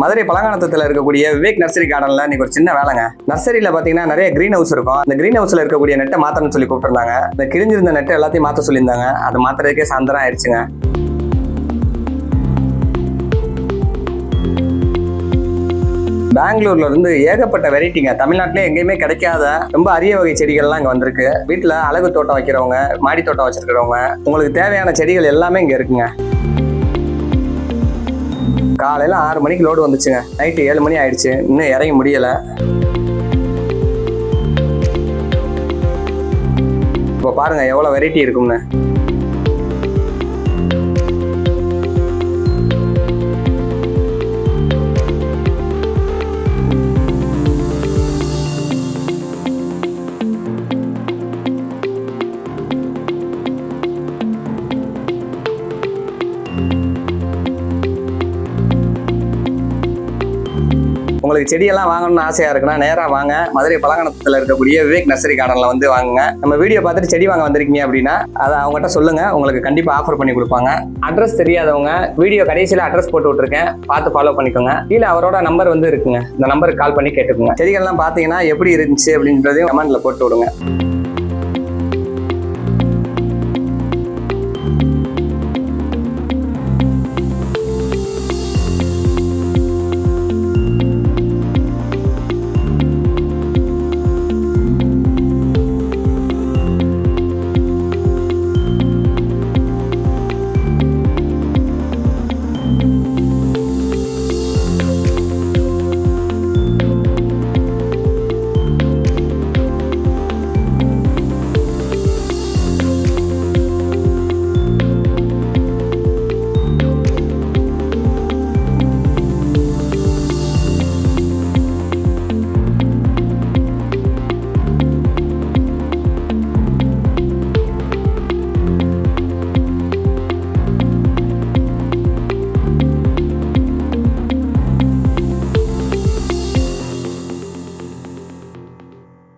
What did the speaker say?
மதுரை பழங்கானத்துல இருக்கக்கூடிய விவேக் நர்சரி கார்டன்ல இன்னைக்கு ஒரு சின்ன வேலைங்க. நர்சரியில பாத்தீங்கன்னா நிறைய கிரீன் ஹவுஸ் இருக்கும். அந்த கிரீன் ஹவுஸ்ல இருக்கக்கூடிய நெட்டை மாத்தணும்னு சொல்லி கூப்பிட்டுருந்தாங்க. இந்த கிழிஞ்சிருந்த நெட்டை எல்லாத்தையும் மாத்த சொல்லியிருந்தாங்க. அதை மாத்துறதுக்கே சாயந்தரம் ஆயிடுச்சுங்க. பெங்களூர்ல இருந்து ஏகப்பட்ட வெரைட்டிங்க, தமிழ்நாட்டிலே எங்கேயுமே கிடைக்காத ரொம்ப அரிய வகை செடிகள்லாம் இங்க வந்திருக்கு. வீட்டுல அழகு தோட்டம் வைக்கிறவங்க, மாடி தோட்டம் வச்சிருக்கிறவங்க, உங்களுக்கு தேவையான செடிகள் எல்லாமே இங்க இருக்குங்க. காலையில 6 மணிக்கு லோடு வந்துச்சுங்க. நைட்டு 7 மணி ஆயிடுச்சு, இன்னும் இறங்க முடியல. இப்போ பாருங்க எவ்வளவு வெரைட்டி இருக்கும்னு. உங்களுக்கு செடியெல்லாம் வாங்கணும்னு ஆசையா இருக்குன்னா நேரா வாங்க. மதுரை பழங்கானத்துல இருக்கக்கூடிய விவேக் நர்சரி கார்டன்ல வந்து வாங்குங்க. நம்ம வீடியோ பார்த்துட்டு செடி வாங்க வந்திருக்கீங்க அப்படின்னா அதை அவங்ககிட்ட சொல்லுங்க, உங்களுக்கு கண்டிப்பா ஆஃபர் பண்ணி கொடுப்பாங்க. அட்ரஸ் தெரியாதவங்க வீடியோ கடைசியில அட்ரஸ் போட்டு விட்டுருக்கேன், பார்த்து ஃபாலோ பண்ணிக்கோங்க. கீழே அவரோட நம்பர் வந்து இருக்குங்க, இந்த நம்பருக்கு கால் பண்ணி கேட்டுக்கோங்க. செடிகள்லாம் பார்த்தீங்கன்னா எப்படி இருந்துச்சு அப்படின்றதையும் கமெண்ட்ல போட்டு விடுங்க.